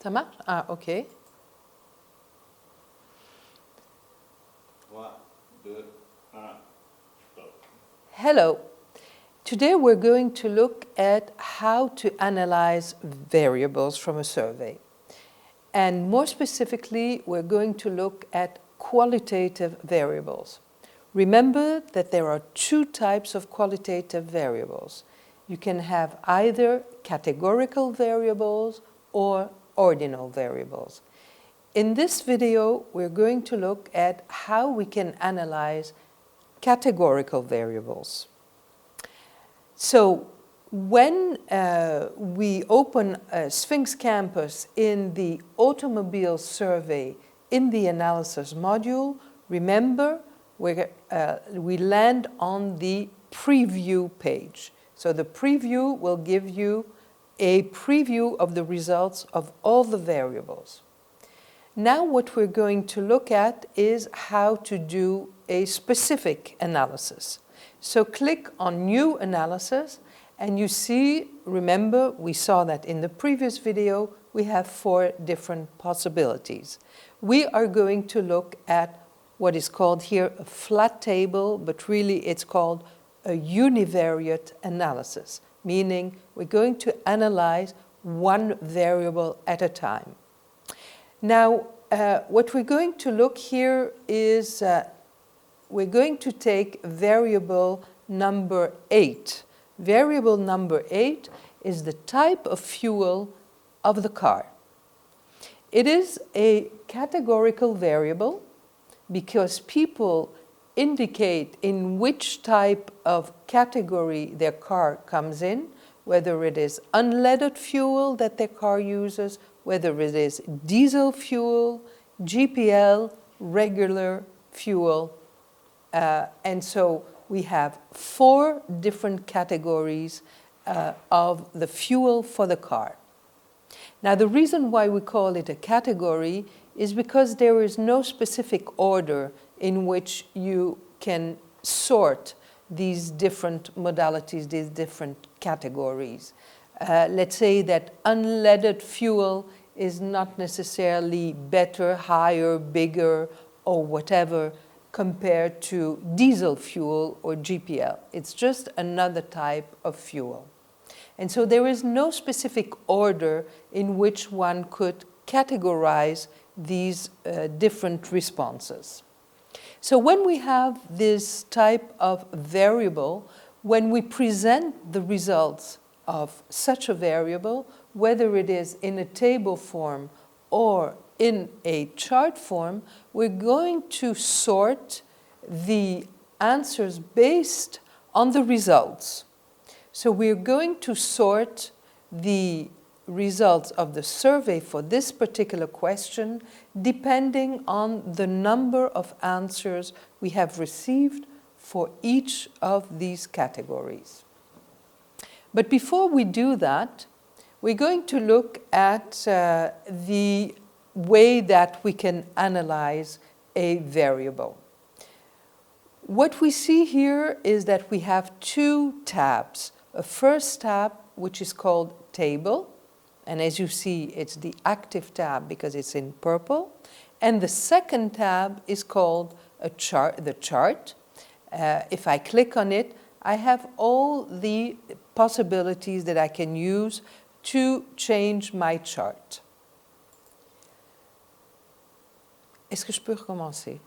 Ça marche? Ah, OK. 3, 2, 1, stop. Hello. Today we're going to look at how to analyze variables from a survey. And more specifically, we're going to look at qualitative variables. Remember that there are two types of qualitative variables. You can have either categorical variables or ordinal variables. In this video, we're going to look at how we can analyze categorical variables. So when we open Sphinx Campus in the automobile survey in the analysis module, remember we land on the preview page. So the preview will give you a preview of the results of all the variables. Now what we're going to look at is how to do a specific analysis. So click on New Analysis, and you see, remember, we saw that in the previous video, we have 4 different possibilities. We are going to look at what is called here a flat table, but really it's called a univariate analysis, meaning we're going to analyze one variable at a time. Now, what we're going to look here is we're going to take variable number 8. Variable number 8 is the type of fuel of the car. It is a categorical variable because people indicate in which type of category their car comes in, whether it is unleaded fuel that their car uses, whether it is diesel fuel, GPL, regular fuel. And so we have 4 different categories of the fuel for the car. Now the reason why we call it a category is because there is no specific order in which you can sort these different modalities, these different categories. Let's say that unleaded fuel is not necessarily better, higher, bigger, or whatever compared to diesel fuel or GPL. It's just another type of fuel. And so there is no specific order in which one could categorize these different responses. So when we have this type of variable, when we present the results of such a variable, whether it is in a table form or in a chart form, we're going to sort the answers based on the results. So we're going to sort the results of the survey for this particular question depending on the number of answers we have received for each of these categories. But before we do that, we're going to look at the way that we can analyze a variable. What we see here is that we have 2 tabs. A first tab, which is called Table, and as you see, it's the active tab because it's in purple. And the second tab is called the chart. If I click on it, I have all the possibilities that I can use to change my chart. Est-ce que je peux recommencer?